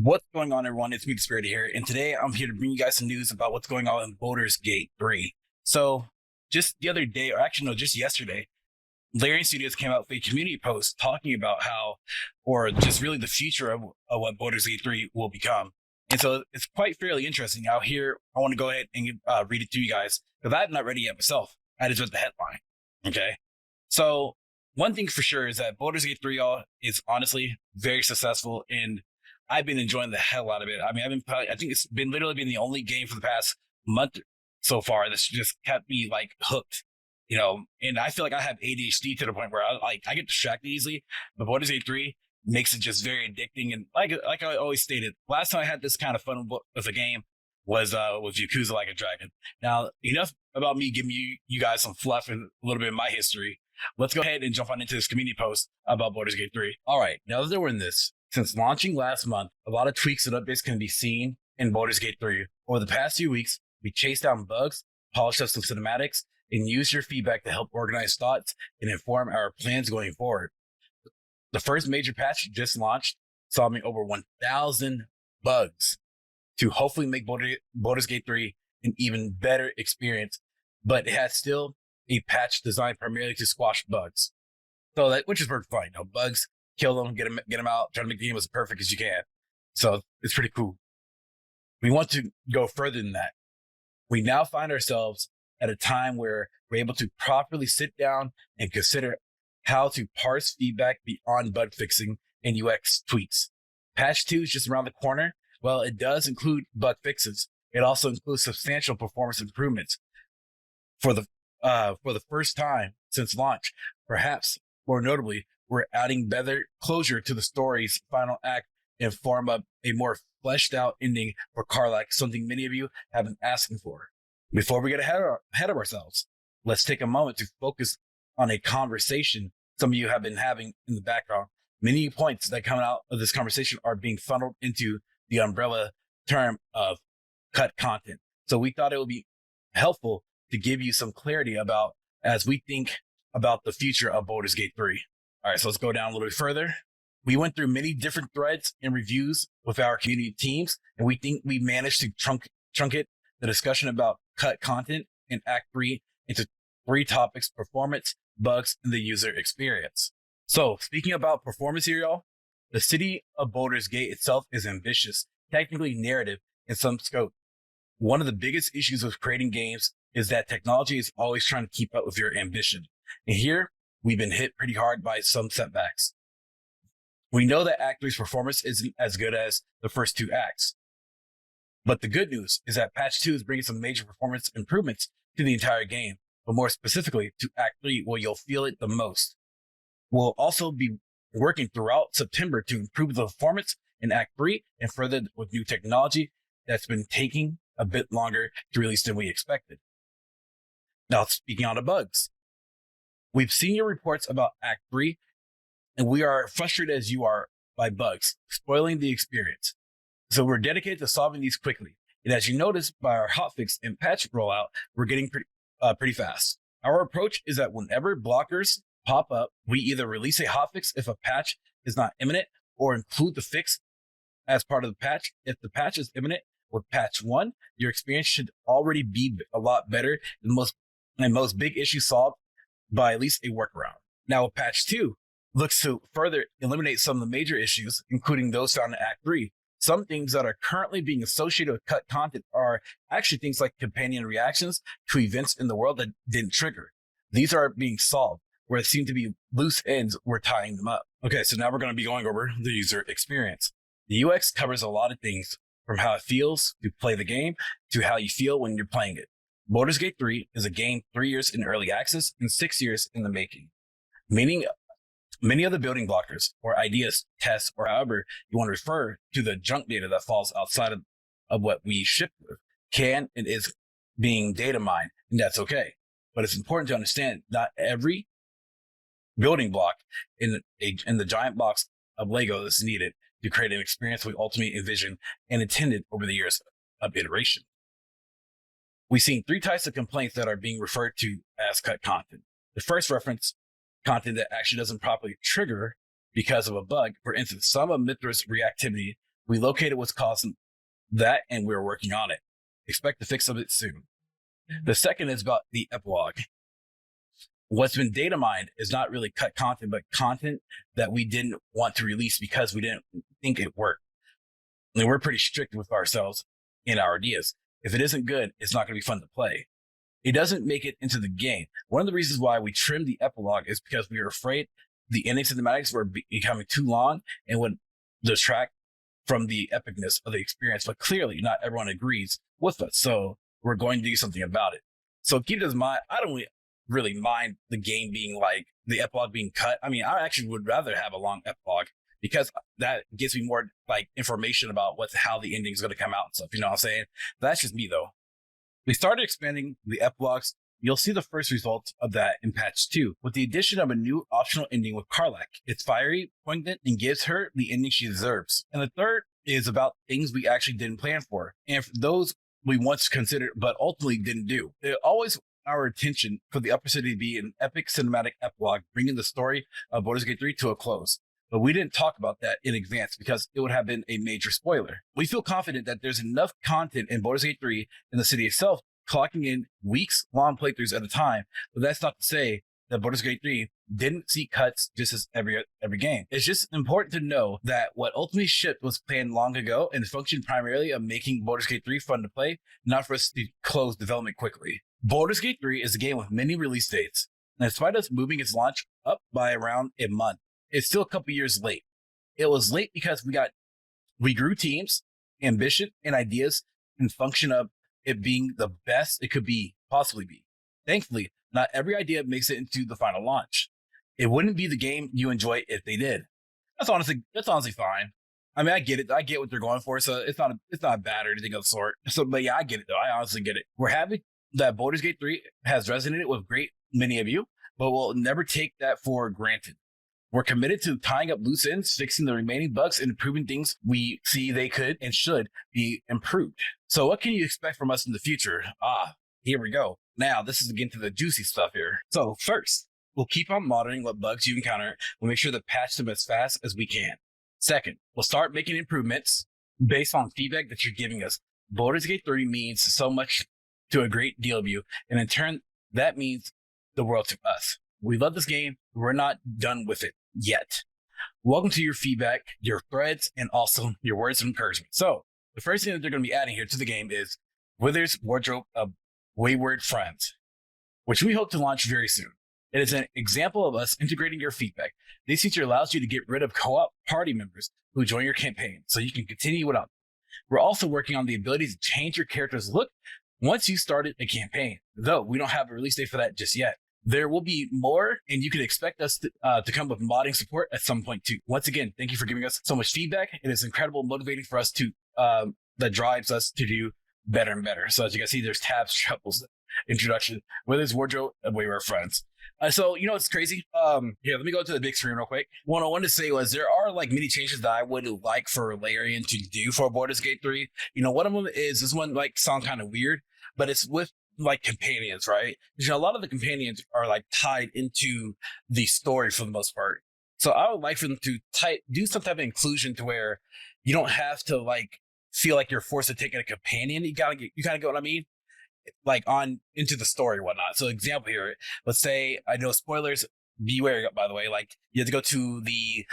What's going on, everyone? It's me, DisBearity here, and today I'm here to bring you guys some news about what's going on in Baldurs Gate 3. So, just the other day, or actually, no, just yesterday, Larian Studios came out with a community post talking about how, or just really the future of what Baldurs Gate 3 will become. And so it's quite fairly interesting. Out here, I want to go ahead and read it to you guys, because I'm not ready yet myself. I just read the headline. Okay. So, one thing for sure is that Baldurs Gate 3 is honestly very successful, and I've been enjoying the hell out of it. I mean, I think it's been literally been the only game for the past month so far that's just kept me like hooked, and I feel like I have ADHD to the point where I get distracted easily, but Baldur's Gate 3 makes it just very addicting. And like I always stated, last time I had this kind of fun with a game was with Yakuza Like a Dragon. Now, enough about me giving you guys some fluff and a little bit of my history. Let's go ahead and jump on into this community post about Baldur's Gate 3. All right, now that we're in this, since launching last month, a lot of tweaks and updates can be seen in Baldur's Gate 3. Over the past few weeks, we chased down bugs, polished up some cinematics, and used your feedback to help organize thoughts and inform our plans going forward. The first major patch just launched, solving over 1,000 bugs to hopefully make Baldur's Gate 3 an even better experience, but it has still a patch designed primarily to squash bugs. So which is perfect fine. Bugs, kill them, get them out, try to make the game as perfect as you can. So it's pretty cool. We want to go further than that. We now find ourselves at a time where we're able to properly sit down and consider how to parse feedback beyond bug fixing and UX tweaks. Patch 2 is just around the corner. Well, it does include bug fixes. It also includes substantial performance improvements. For the first time since launch, perhaps more notably, we're adding better closure to the story's final act and form up a more fleshed out ending for Karlach, something many of you have been asking for. Before we get ahead of ourselves, let's take a moment to focus on a conversation some of you have been having in the background. Many points that come out of this conversation are being funneled into the umbrella term of cut content. So we thought it would be helpful to give you some clarity about as we think about the future of Baldur's Gate 3. All right, so let's go down a little bit further. We went through many different threads and reviews with our community teams, and we think we managed to truncate the discussion about cut content in Act 3 into 3 topics: performance, bugs, and the user experience. So speaking about performance here, y'all, the city of Baldur's Gate itself is ambitious, technically narrative in some scope. One of the biggest issues with creating games is that technology is always trying to keep up with your ambition. And here, we've been hit pretty hard by some setbacks. We know that Act 3's performance isn't as good as the first 2 acts. But the good news is that Patch 2 is bringing some major performance improvements to the entire game, but more specifically to Act 3, where you'll feel it the most. We'll also be working throughout September to improve the performance in Act 3 and further with new technology that's been taking a bit longer to release than we expected. Now, speaking on the bugs, we've seen your reports about Act 3, and we are frustrated as you are by bugs, spoiling the experience. So we're dedicated to solving these quickly. And as you notice by our hotfix and patch rollout, we're getting pretty fast. Our approach is that whenever blockers pop up, we either release a hotfix if a patch is not imminent, or include the fix as part of the patch. If the patch is imminent with patch 1, your experience should already be a lot better and most big issues solved by at least a workaround. Now, with patch 2, looks to further eliminate some of the major issues, including those found in Act 3. Some things that are currently being associated with cut content are actually things like companion reactions to events in the world that didn't trigger. These are being solved, where it seemed to be loose ends, we're tying them up. Okay, so now we're going to be going over the user experience. The UX covers a lot of things, from how it feels to play the game to how you feel when you're playing it. Baldur's Gate 3 is a game 3 years in early access and 6 years in the making, meaning many of the building blockers or ideas, tests, or however you want to refer to the junk data that falls outside of what we ship with can and is being data mined, and that's okay. But it's important to understand not every building block in the giant box of Lego is needed to create an experience we ultimately envisioned and intended over the years of iteration. We've seen 3 types of complaints that are being referred to as cut content. The first reference content that actually doesn't properly trigger because of a bug. For instance, some of Mithra's reactivity We located what's causing that, and we're working on it. Expect to fix it soon. The second is about the epilogue. What's been data mined is not really cut content, but content that we didn't want to release because we didn't think it worked. And we're pretty strict with ourselves in our ideas. If it isn't good, it's not going to be fun to play. It doesn't make it into the game. One of the reasons why we trimmed the epilogue is because we were afraid the ending cinematics were becoming too long and would detract from the epicness of the experience. But clearly, not everyone agrees with us, so we're going to do something about it. So keep this in mind. I don't really mind the game being like the epilogue being cut. I mean, I actually would rather have a long epilogue because that gives me more like information about how the ending is going to come out and stuff. You know what I'm saying? That's just me though. We started expanding the epilogues. You'll see the first results of that in patch 2 with the addition of a new optional ending with Karlach. It's fiery, poignant, and gives her the ending she deserves. And the third is about things we actually didn't plan for, and for those we once considered but ultimately didn't do. It always our intention for the Upper City to be an epic cinematic epilogue, bringing the story of Baldurs Gate 3 to a close. But we didn't talk about that in advance because it would have been a major spoiler. We feel confident that there's enough content in Baldurs Gate 3 in the city itself, clocking in weeks-long playthroughs at a time. But that's not to say that Baldurs Gate 3 didn't see cuts just as every game. It's just important to know that what ultimately shipped was planned long ago and functioned primarily of making Baldurs Gate 3 fun to play, not for us to close development quickly. Baldurs Gate 3 is a game with many release dates, and despite us moving its launch up by around a month, it's still a couple years late. It was late because we grew teams, ambition, and ideas in function of it being the best it could possibly be. Thankfully, not every idea makes it into the final launch. It wouldn't be the game you enjoy if they did. That's honestly fine. I mean, I get it. I get what they're going for, so it's not bad or anything of the sort. So, but yeah, I get it though. I honestly get it. We're happy that Baldurs Gate 3 has resonated with many of you, but we'll never take that for granted. We're committed to tying up loose ends, fixing the remaining bugs, and improving things we see they could and should be improved. So what can you expect from us in the future? Here we go. Now, this is getting to the juicy stuff here. So first, we'll keep on monitoring what bugs you encounter. We'll make sure to patch them as fast as we can. Second, we'll start making improvements based on feedback that you're giving us. Baldurs Gate 3 means so much to a great deal of you, and in turn, that means the world to us. We love this game. We're not done with it yet. Welcome to your feedback, your threads, and also your words of encouragement. So the first thing that they're going to be adding here to the game is Wither's Wardrobe of Wayward Friends, which we hope to launch very soon. It is an example of us integrating your feedback. This feature allows you to get rid of co-op party members who join your campaign, so you can continue without them. We're also working on the ability to change your character's look once you started a campaign, though we don't have a release date for that just yet. There will be more, and you can expect us to come with modding support at some point too. Once again, thank you for giving us so much feedback. It is incredible, motivating for us to that drives us to do better and better. So as you can see, there's tabs, shuffles, introduction, Wither's Wardrobe, and Wayward Friends. So you know it's crazy. Here, let me go to the big screen real quick. What I wanted to say was there are like many changes that I would like for Larian to do for Baldurs Gate 3. You know, one of them is this one like sound kind of weird, but it's with like companions, right? Because, you know, a lot of the companions are like tied into the story for the most part. So I would like for them to do some type of inclusion to where you don't have to like feel like you're forced to take in a companion. You kind of get what I mean? Like on into the story and whatnot. So example here, let's say, I know spoilers, beware by the way, like you have to go to the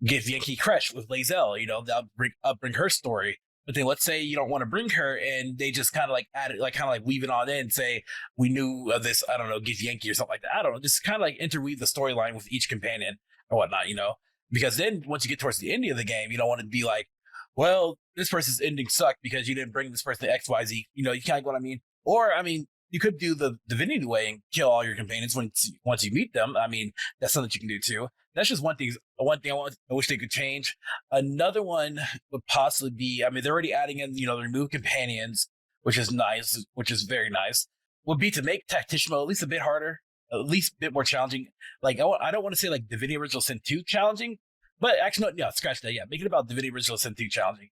Githyanki Kresh with Lae'zel, you know, that'll bring her story. But then let's say you don't want to bring her and they just kind of like add it, like kind of like weave it on in and say, we knew of this, I don't know, Githyanki or something like that. I don't know, just kind of like interweave the storyline with each companion or whatnot, you know? Because then once you get towards the ending of the game, you don't want to be like, well, this person's ending sucked because you didn't bring this person to XYZ. You know, you kind of get what I mean? Or, I mean, you could do the Divinity way and kill all your companions once you meet them. I mean, that's something that you can do too. That's just one thing I wish they could change. Another one would possibly be, I mean, they're already adding in, you know, the remove companions, which is nice, which is very nice, would be to make Tactician mode at least a bit harder, at least a bit more challenging. Like, I don't want to say like Divinity Original Sin 2 challenging, but actually, no, scratch that. Yeah, make it about Divinity Original Sin 2 challenging.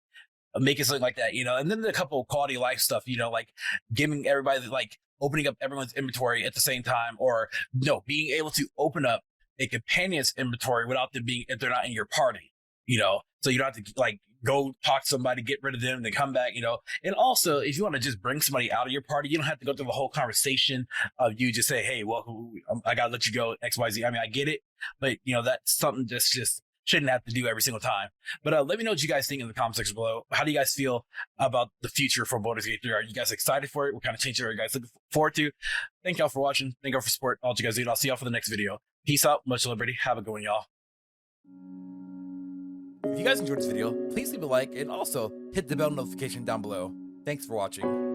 Make it something like that, you know, and then a couple of quality of life stuff, you know, like giving everybody, like opening up everyone's inventory at the same time, or no, being able to open up a companion's inventory without them being, if they're not in your party, you know, so you don't have to like go talk to somebody, get rid of them, then come back, And also, if you want to just bring somebody out of your party, you don't have to go through the whole conversation of you just say, hey, well, I got to let you go, XYZ. I mean, I get it, but, that's something that's just shouldn't have to do every single time. But let me know what you guys think in the comment section below. How do you guys feel about the future for Baldurs Gate 3? Are you guys excited for it? What kind of changes are you guys looking forward to? Thank y'all for watching. Thank y'all for support. All you guys do. I'll see y'all for the next video. Peace out. Much liberty. Have a good one, y'all. If you guys enjoyed this video, please leave a like and also hit the bell notification down below. Thanks for watching.